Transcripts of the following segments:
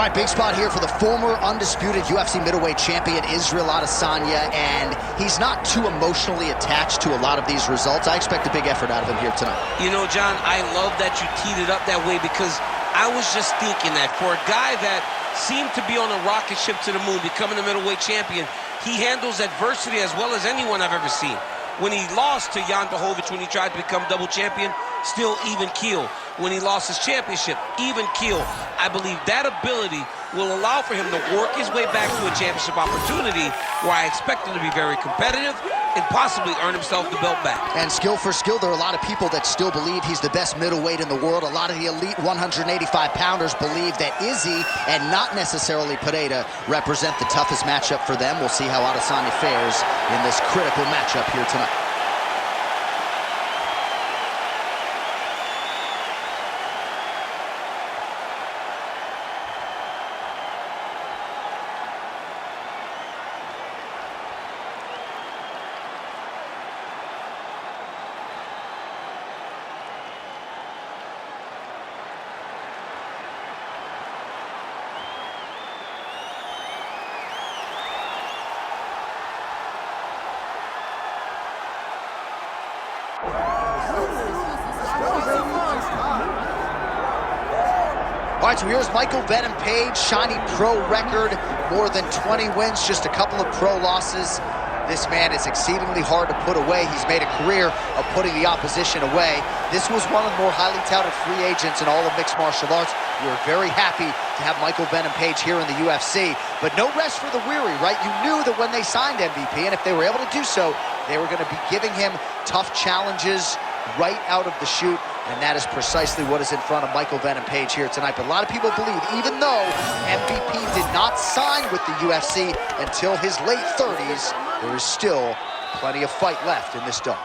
All right, big spot here for the former undisputed UFC middleweight champion, Israel Adesanya, and he's not too emotionally attached to a lot of these results. I expect a big effort out of him here tonight. You know, John, I love that you teed it up that way, because I was just thinking that for a guy that seemed to be on a rocket ship to the moon, becoming a middleweight champion, he handles adversity as well as anyone I've ever seen. When he lost to Jan Blachowicz, when he tried to become double champion, still even keel. When he lost his championship, even keel. I believe that ability will allow for him to work his way back to a championship opportunity, where I expect him to be very competitive and possibly earn himself the belt back. And skill for skill, there are a lot of people that still believe he's the best middleweight in the world. A lot of the elite 185-pounders believe that Izzy and not necessarily Pereira represent the toughest matchup for them. We'll see how Adesanya fares in this critical matchup here tonight. All right, so here's Michael Venom Page, shiny pro record, more than 20 wins, just a couple of pro losses. This man is exceedingly hard to put away. He's made a career of putting the opposition away. This was one of the more highly touted free agents in all of mixed martial arts. We were very happy to have Michael Venom Page here in the UFC, but no rest for the weary, right? You knew that when they signed MVP, and if they were able to do so, they were going to be giving him tough challenges right out of the chute, and that is precisely what is in front of Michael Venom Page here tonight. But a lot of people believe, even though MVP did not sign with the UFC until his late 30s, there is still plenty of fight left in this dog.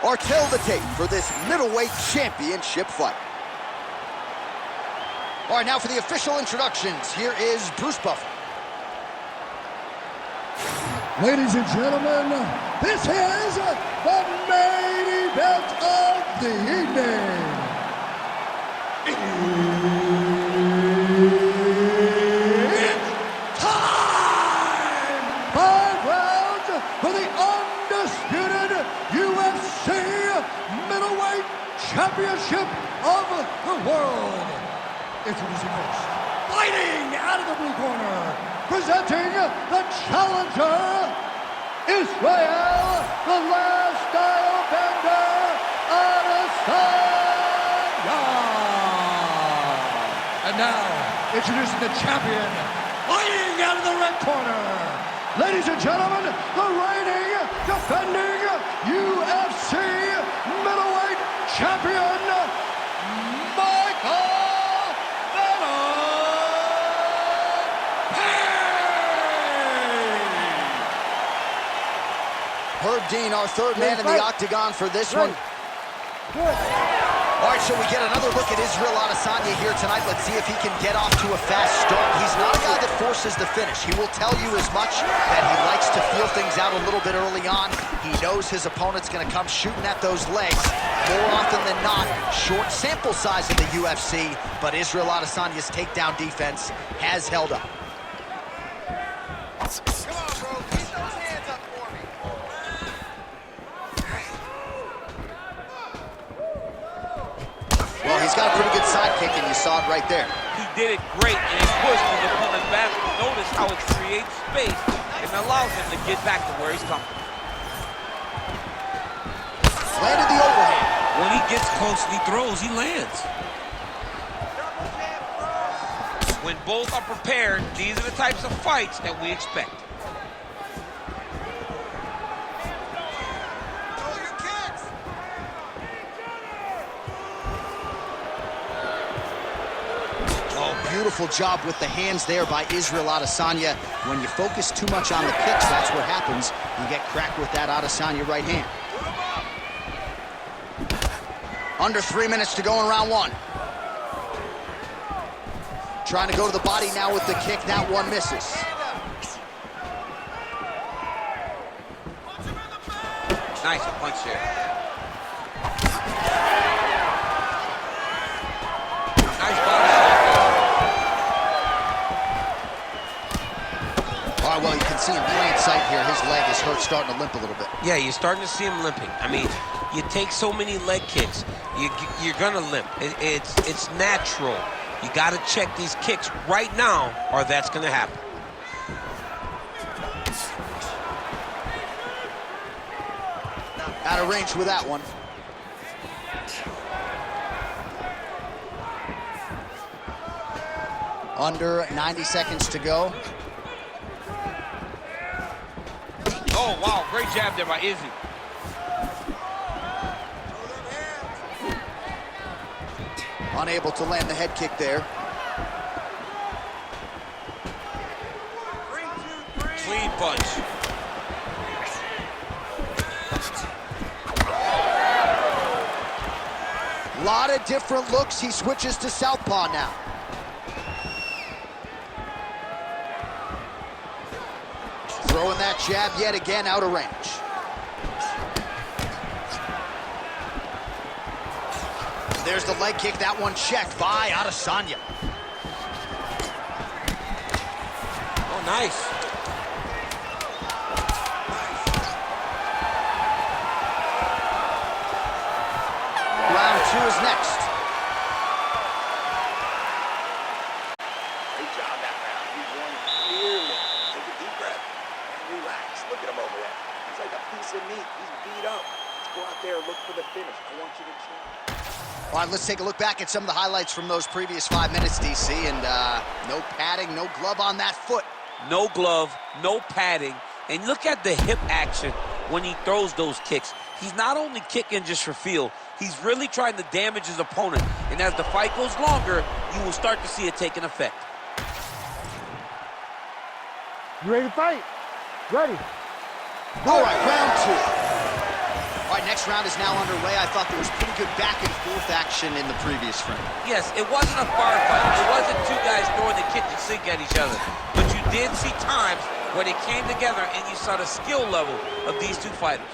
Or kill the tape for this middleweight championship fight. All right, now for the official introductions, here is Bruce Buffer. Ladies and gentlemen, this is the main event of the evening. It's time! 5 rounds for the undisputed UFC middleweight championship of the world. Introducing first, fighting out of the blue corner, presenting the challenger, Israel, the last style bender, Adesanya. And now, introducing the champion, fighting out of the red corner, ladies and gentlemen, the reigning, defending UFC middleweight champion, Michael Herb Dean, our third man in the octagon for this one. All right, so we get another look at Israel Adesanya here tonight. Let's see if he can get off to a fast start. He's not a guy that forces the finish. He will tell you as much that he likes to feel things out a little bit early on. He knows his opponent's going to come shooting at those legs. More often than not, short sample size in the UFC, but Israel Adesanya's takedown defense has held up. Well, he's got a pretty good sidekick, and you saw it right there. He did it great, and he pushed his opponent back. Notice how it creates space and allows him to get back to where he's coming. Landed the overhand. When he gets close and he throws, he lands. When both are prepared, these are the types of fights that we expect. Beautiful job with the hands there by Israel Adesanya. When you focus too much on the kicks, that's what happens. You get cracked with that Adesanya right hand. Under 3 minutes to go in round one. Trying to go to the body now with the kick. That one misses. Nice punch there. Nice body shot there. All right, well, you can see in plain sight here, his leg is hurt, starting to limp a little bit. Yeah, you're starting to see him limping. I mean, you take so many leg kicks, you're gonna limp. It's natural. You gotta check these kicks right now, or that's gonna happen. Out of range with that one. Under 90 seconds to go. Oh, wow, great jab there by Izzy. Unable to land the head kick there. Clean punch. A lot of different looks. He switches to southpaw now. Throwing that jab yet again out of range. There's the leg kick. That one checked by Adesanya. Oh, nice. Round two is next. Great job that round. He won clearly. Take a deep breath and relax. Look at him over there. He's like a piece of meat. He's beat up. Let's go out there and look for the finish. I want you to change. All right, let's take a look back at some of the highlights from those previous 5 minutes, DC, and no padding, no glove on that foot. No glove, no padding, and look at the hip action when he throws those kicks. He's not only kicking just for feel, he's really trying to damage his opponent, and as the fight goes longer, you will start to see it take an effect. You ready to fight? Ready. All right, round two. All right, next round is now underway. I thought there was pretty good back and forth action in the previous frame. Yes, it wasn't a bar fight. It wasn't two guys throwing the kitchen sink at each other. But you did see times where they came together and you saw the skill level of these two fighters.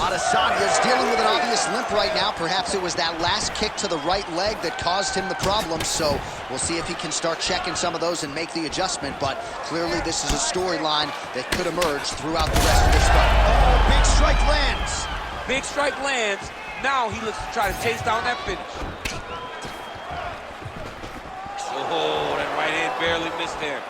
Adesanya's dealing with an obvious limp right now. Perhaps it was that last kick to the right leg that caused him the problem, so we'll see if he can start checking some of those and make the adjustment, but clearly this is a storyline that could emerge throughout the rest of this fight. Oh, big strike lands. Big strike lands. Now he looks to try to chase down that finish. Oh, that right hand barely missed there.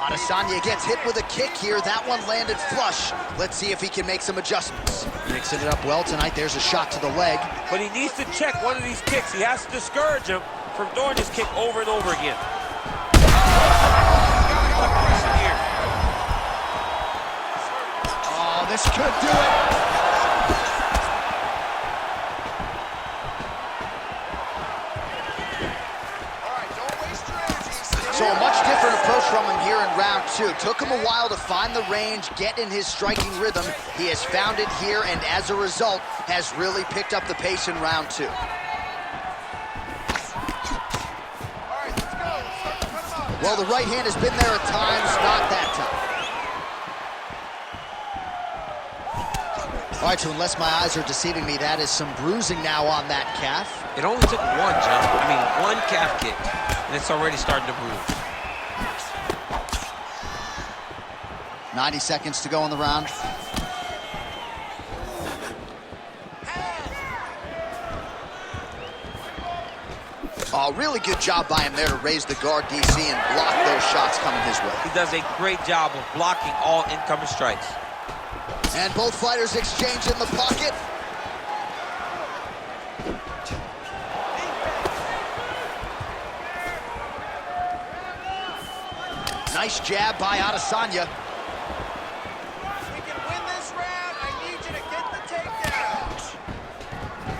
Adesanya gets hit with a kick here. That one landed flush. Let's see if he can make some adjustments. Mixing it up well tonight. There's a shot to the leg. But he needs to check one of these kicks. He has to discourage him from throwing this kick over and over again. Oh, this could do it. So a much different approach from him here in round two. Took him a while to find the range, get in his striking rhythm. He has found it here, and as a result, has really picked up the pace in round two. Well, the right hand has been there at times, not that time. All right, so unless my eyes are deceiving me, that is some bruising now on that calf. It only took one, John. I mean, one calf kick, and it's already starting to bruise. 90 seconds to go in the round. Oh, really good job by him there to raise the guard, DC, and block those shots coming his way. He does a great job of blocking all incoming strikes. And both fighters exchange in the pocket. Nice jab by Adesanya. We can win this round. I need you to get the takedown.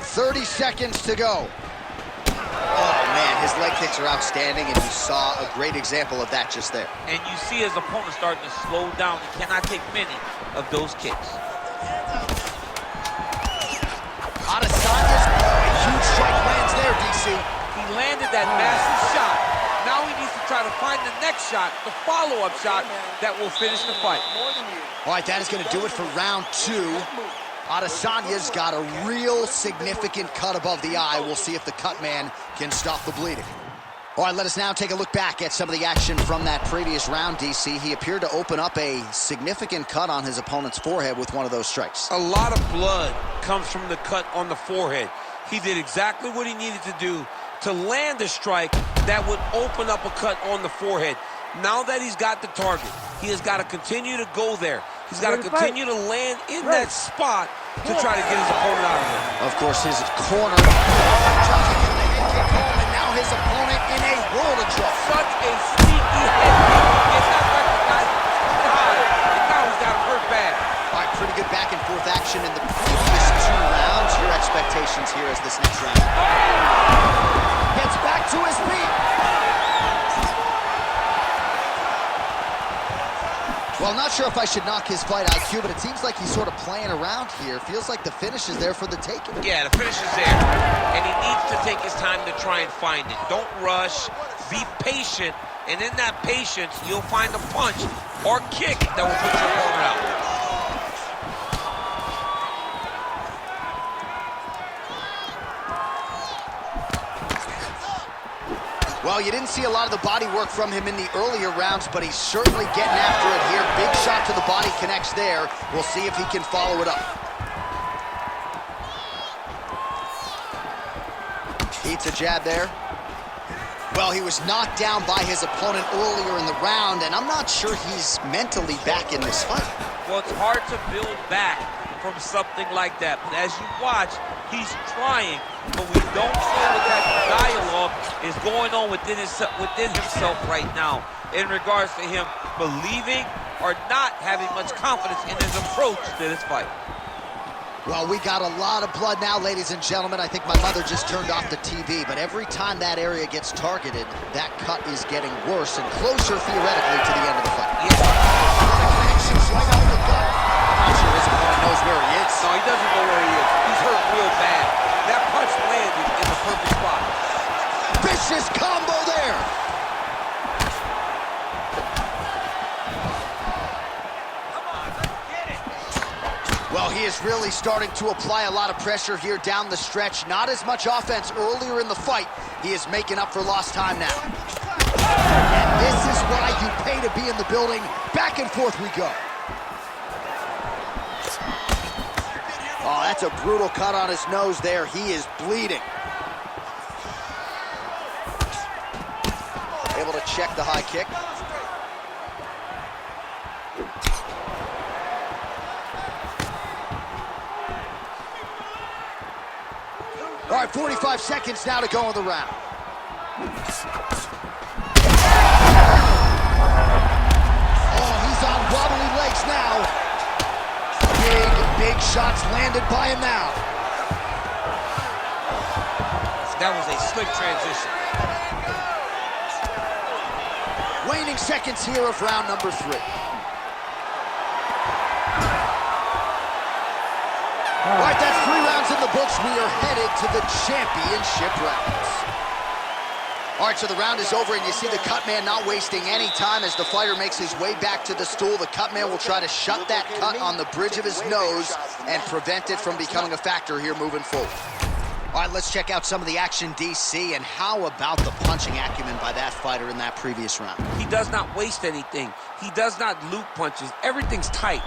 30 seconds to go. Oh, man, his leg kicks are outstanding, and you saw a great example of that just there. And you see his opponent starting to slow down. He cannot take many of those kicks. Adesanya's huge strike lands there, DC. He landed that massive shot. Now he needs to try to find the next shot, the follow-up shot that will finish the fight. All right, that is going to do it for round 2. Adesanya's got a real significant cut above the eye. We'll see if the cut man can stop the bleeding. All right, let us now take a look back at some of the action from that previous round, DC. He appeared to open up a significant cut on his opponent's forehead with one of those strikes. A lot of blood comes from the cut on the forehead. He did exactly what he needed to do to land a strike that would open up a cut on the forehead. Now that he's got the target, he has got to continue to go there. He's got to continue to land in that spot to try to get his opponent out of there. Of course, his corner trying to get the head kick home, and now his opponent in a world of trouble. Such a sneaky head kick. It's not recognized high, and now he's got him hurt bad. All right, pretty good back and forth action in the previous 2 rounds. Your expectations here as this next round? Gets back to his feet. Well, I'm not sure if I should knock his fight IQ, but it seems like he's sort of playing around here. Feels like the finish is there for the taking. Yeah, the finish is there, and he needs to take his time to try and find it. Don't rush, be patient, and in that patience, you'll find a punch or kick that will put your opponent out. Well, you didn't see a lot of the body work from him in the earlier rounds, but he's certainly getting after it here. Big shot to the body connects there. We'll see if he can follow it up. Eats a jab there. Well, he was knocked down by his opponent earlier in the round, and I'm not sure he's mentally back in this fight. Well, it's hard to build back from something like that. But as you watch, he's trying, but we don't know what that dialogue is going on within himself right now in regards to him believing or not having much confidence in his approach to this fight. Well, we got a lot of blood now, ladies and gentlemen. I think my mother just turned off the TV, but every time that area gets targeted, that cut is getting worse and closer, theoretically, to the end of the fight. Yeah. Connections right out of the gut. I'm not sure his opponent knows where he is. No, he doesn't know where he is. He's hurt real bad. That punch landed in the perfect spot. Vicious combo there. Well, he is really starting to apply a lot of pressure here down the stretch. Not as much offense earlier in the fight. He is making up for lost time now. And this is why you pay to be in the building. Back and forth we go. Oh, that's a brutal cut on his nose there. He is bleeding. Able to check the high kick. All right, 45 seconds now to go in the round. Oh, he's on wobbly legs now. Big shots landed by him now. That was a slick transition. Waning seconds here of round number 3. All right, that's 3 rounds in the books. We are headed to the championship rounds. All right, so the round is over, and you see the cut man not wasting any time as the fighter makes his way back to the stool. The cut man will try to shut that cut on the bridge of his nose and prevent it from becoming a factor here moving forward. All right, let's check out some of the action, DC, and how about the punching acumen by that fighter in that previous round? He does not waste anything. He does not loop punches. Everything's tight.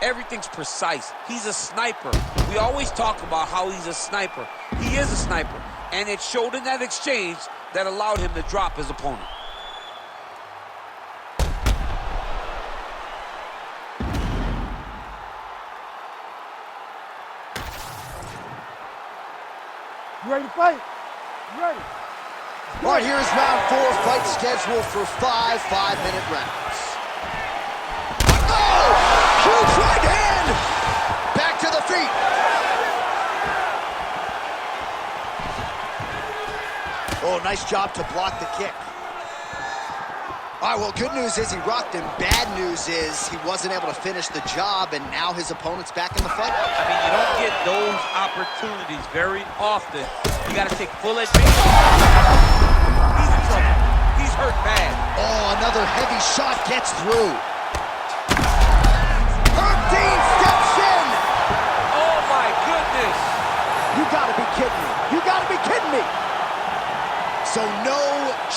Everything's precise. He's a sniper. We always talk about how he's a sniper. He is a sniper, and it showed in that exchange that allowed him to drop his opponent. You ready to fight? You ready? All right, here's round 4, fight scheduled for 5 5-minute rounds. Oh! Huge right hand! Back to the feet. Oh, nice job to block the kick. All right, well, good news is he rocked him. Bad news is he wasn't able to finish the job, and now his opponent's back in the fight. I mean, you don't get those opportunities very often. You got to take full advantage. He's in trouble. He's hurt bad. Oh, another heavy shot gets through. Herb Dean steps in. Oh, my goodness. You gotta be kidding me. You gotta be kidding me. So no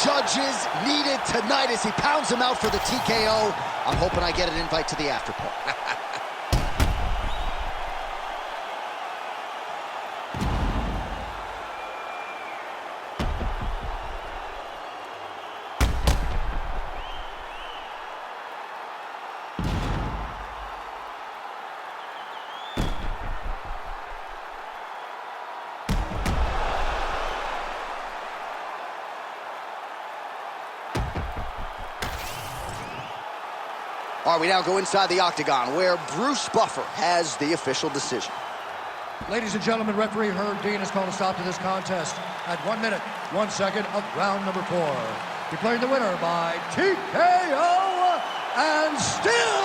judges needed tonight as he pounds him out for the TKO. I'm hoping I get an invite to the after party. All right, we now go inside the octagon where Bruce Buffer has the official decision. Ladies and gentlemen, referee Herb Dean has called a stop to this contest at 1 minute, 1 second of round number 4. Declaring the winner by TKO and still